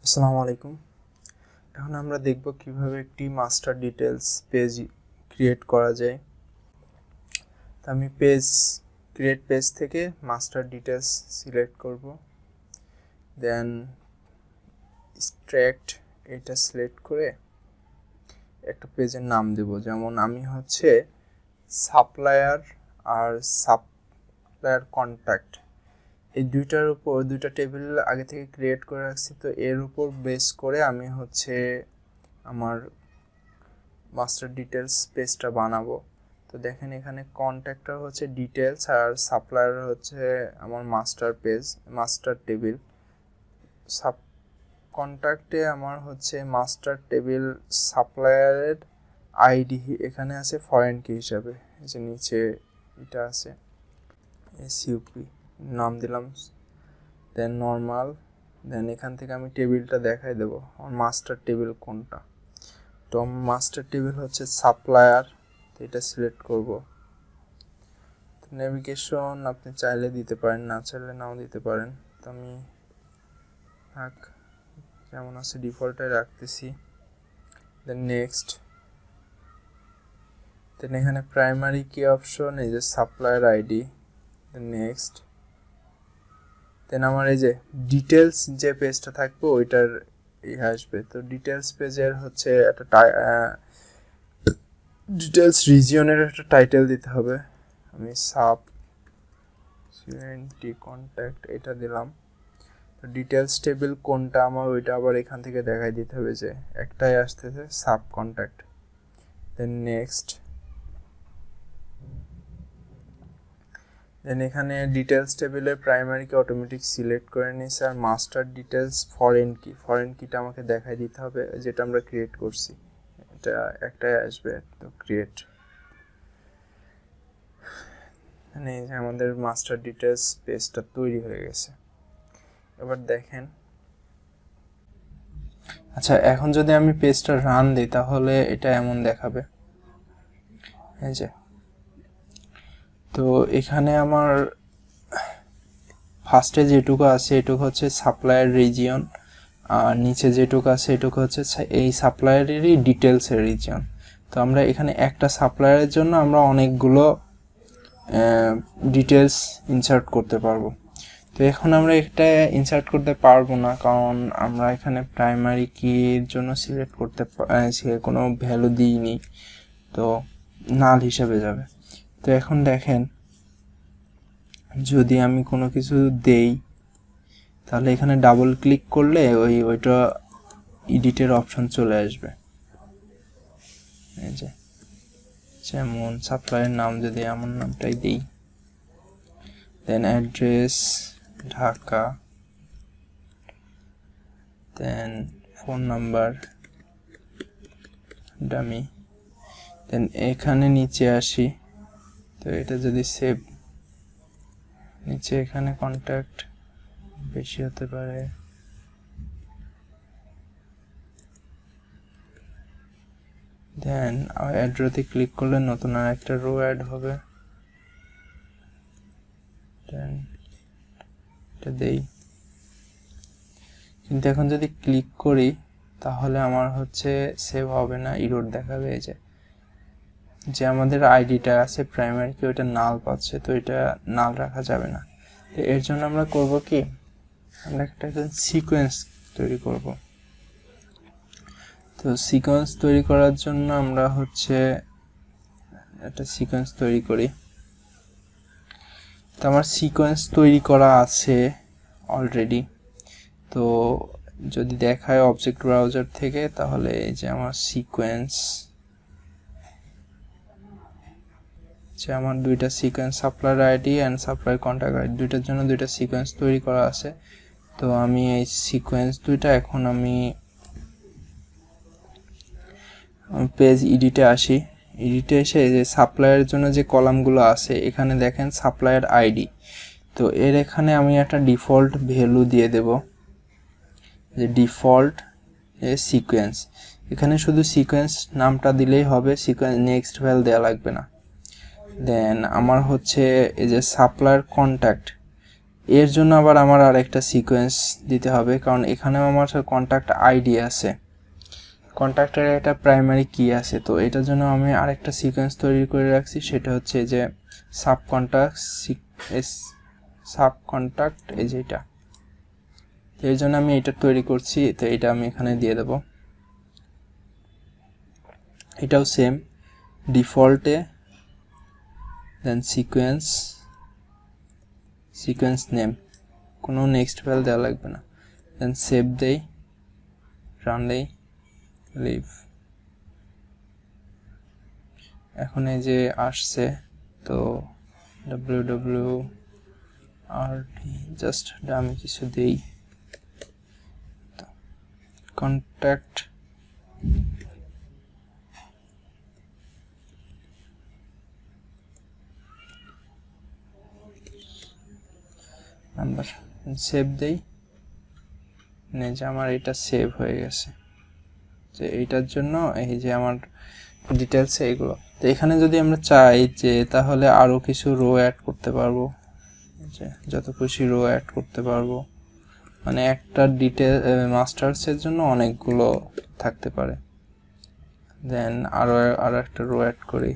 আসসালামু আলাইকুম। এখন আমরা দেখব কিভাবে একটি মাস্টার ডিটেলস পেজ ক্রিয়েট করা যায়। তো আমি ক্রিয়েট পেজ থেকে মাস্টার ডিটেলস সিলেক্ট করব, দেন এক্সট্রাক্ট এটা সিলেক্ট করে একটা পেজের নাম দেব। যেমন আমি সাপ্লায়ার আর সাপ্লায়ার কন্ট্যাক্ট এই দুইটার উপর দুইটা টেবিল আগে থেকে ক্রিয়েট করে রাখছি। তো এর উপর বেস করে আমি আমার মাস্টার ডিটেলস পেজটা বানাবো। তো দেখেন এখানে কন্ট্যাক্টর ডিটেলস আর সাপ্লায়ার আমার মাস্টার টেবিল। সাব কন্ট্যাক্টে আমার মাস্টার টেবিল সাপ্লায়ারের আইডি এখানে আছে ফরেন কি হিসাবে, এই যে নিচে এটা আছে এসইউপি নাম দিলাম, দেন নর্মাল, দেন এখান থেকে আমি টেবিলটা দেখাই দেবো আমার মাস্টার টেবিল কোনটা। তো আমার মাস্টার টেবিল সাপ্লায়ার, তো এটা সিলেক্ট করব। নেভিগেশন আপনি চাইলে দিতে পারেন, না চাইলে নাও দিতে পারেন। তো আমি যেমন আছে ডিফল্টে রাখতেছি। দেন নেক্সট, দেন এখানে প্রাইমারি কি অপশন, এই যে সাপ্লায়ার আইডি, দেন নেক্সট, দেন আমার এই যে ডিটেলস যে পেজটা থাকবে ওইটার আসবে। তো ডিটেলস পেজের একটা ডিটেলস রিজিয়নের একটা টাইটেল দিতে হবে। আমি সাব সিএনটি কন্ট্যাক্ট এটা দিলাম। তো ডিটেলস টেবিল কোনটা আমার ওইটা আবার এখান থেকে দেখাই দিতে হবে, যে একটাই আসতেছে সাব কন্ট্যাক্ট। দেন নেক্সট, দেন এখানে ডিটেলস টেবিলে প্রাইমারিকে অটোমেটিক সিলেক্ট করে নিয়েছে, আর মাস্টার ডিটেলস ফরেন কিটা আমাকে দেখাই দিতে হবে, যেটা আমরা ক্রিয়েট করছি এটা একটাই আসবে। তো ক্রিয়েট, মানে আমাদের মাস্টার ডিটেলস পেজটা তৈরি হয়ে গেছে। এবার দেখেন, আচ্ছা এখন যদি আমি পেজটা রান দিই তাহলে এটা এমন দেখাবে, এই যে। তো এখানে আমার ফার্স্টে যেটুকু আছে এটুকু সাপ্লায়ার রিজিয়ন, আর নিচে যেটুকু আছে এটুকু এই সাপ্লায়ারেরই ডিটেলসের রিজিয়ন। তো আমরা এখানে একটা সাপ্লায়ারের জন্য আমরা অনেকগুলো ডিটেলস ইনসার্ট করতে পারবো। তো এখন আমরা এটা ইনসার্ট করতে পারবো না, কারণ আমরা এখানে প্রাইমারি কির জন্য সিলেক্ট করতে কোনো ভ্যালু দিইনি, তো নাল হিসেবে যাবে। তো এখন দেখেন, যদি আমি কোনো কিছু দেই তাহলে এখানে ডাবল ক্লিক করলে ওইটা এডিটের অপশন চলে আসবে। এই যে যেমন সাপ্লায়ার নাম যদি আমার নামটাই দেই, দেন অ্যাড্রেস ঢাকা, দেন ফোন নাম্বার ডামি, দেন এখানে নিচে আসি। তো এটা যদি সেভ, নিচে এখানে কন্ট্যাক্ট বেশি হতে পারে, দেন অ্যাড্রোতে ক্লিক করলে নতুন আর একটা রো অ্যাড হবে, দেন এটা দেই। কিন্তু এখন যদি ক্লিক করি তাহলে আমার সেভ হবে না, এরর দেখাবে। এই যে আমাদের আইডিটা আছে প্রাইমারি কি ওইটা নাল পাচ্ছে, তো এটা নাল রাখা যাবে না। তো এর জন্য আমরা করব কি, আমরা একটা সিকোয়েন্স তৈরি করব। তো সিকোয়েন্স তৈরি করার জন্য আমরা একটা সিকোয়েন্স তৈরি করি। তো আমার সিকোয়েন্স তৈরি করা আছে অলরেডি। তো যদি দেখায় অবজেক্ট ব্রাউজার থেকে, তাহলে এই যে আমার সিকোয়েন্স, আমার দুইটা sequence supplier ID and supplier contact ID দুইটার জন্য দুইটা সিকোয়েন্স তৈরি করা আছে। তো আমি এই সিকোয়েন্স দুইটা এখন আমি পেজ এডিটে আসি। এডিটে এসে যে সাপ্লায়ারের জন্য যে কলামগুলো আছে এখানে দেখেন সাপ্লায়ার আইডি। তো এর এখানে আমি একটা ডিফল্ট ভ্যালু দিয়ে দেব, যে ডিফল্ট সিকোয়েন্স। এখানে শুধু সিকোয়েন্স নামটা দিলেই হবে, সিকোয়েন্স নেক্সট ভ্যালু দেওয়া লাগবে না। দেন আমার এই যে সাপ্লায়ার কন্ট্যাক্ট, এর জন্য আবার আমার আরেকটা সিকোয়েন্স দিতে হবে, কারণ এখানেও আমার কন্ট্যাক্ট আইডি আছে, কন্ট্যাক্টের একটা প্রাইমারি কি আছে। তো এটার জন্য আমি আরেকটা সিকোয়েন্স তৈরি করে রাখছি, সেটা হচ্ছে যে সাব কন্ট্যাক্ট এই যে এটা, এর জন্য আমি এটা তৈরি করছি। তো এটা আমি এখানে দিয়ে দেব। এটাও সেম, ডিফল্টে, দেন সিকোয়েন্স নেম, কোনো নেক্সট ভ্যালু দেওয়া লাগবে না, দেন সেভ দেই, রান দেই, লিভ। এখন এই যে আসছে, তো wwrd জাস্ট আমি কিছু দেই, কন্ট্যাক্ট নাম্বার, সেভ দেই, যে আমার এটা সেভ হয়ে গেছে। যে এইটার জন্য এই যে আমার ডিটেলস এইগুলো। তো এখানে যদি আমরা চাই যে তাহলে আরো কিছু রো অ্যাড করতে পারবো, যে যত খুশি রো অ্যাড করতে পারবো, মানে একটা ডিটেল মাস্টার্সের জন্য অনেকগুলো থাকতে পারে। দেন আরো একটা রো অ্যাড করি,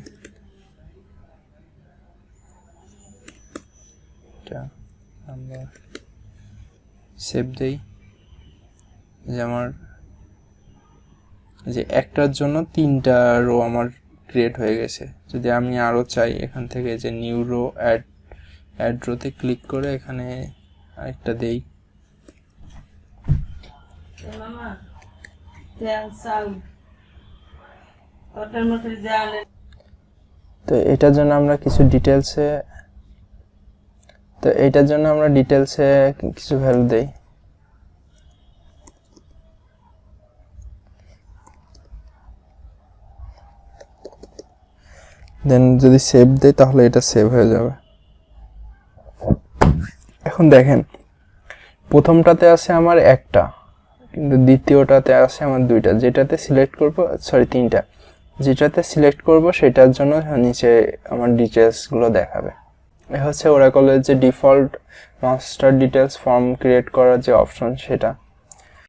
এটা আমরা সেভ দেই, যে আমার যে একটার জন্য 3টা রো আমার ক্রিয়েট হয়ে গেছে। যদি আমি আরো চাই এখান থেকে যে নিউ রো অ্যাড রোতে ক্লিক করে এখানে আরেকটা দেই, তো এটার জন্য আমরা কিছু ডিটেলসে কিছু ভ্যালু দেই। দেন যদি সেভ দেই তাহলে এটা সেভ হয়ে যাবে। এখন দেখেন প্রথমটাতে আছে আমার একটা, কিন্তু দ্বিতীয়টাতে আছে আমার 2টা, যেটাতে সিলেক্ট করব, সরি 3টা, যেটাতে সিলেক্ট করব সেটার জন্য নিচে আমার ডিটেলসগুলো দেখাবে। এ হচ্ছে ওরাকলের যে default master details form create করার যে অপশন সেটা।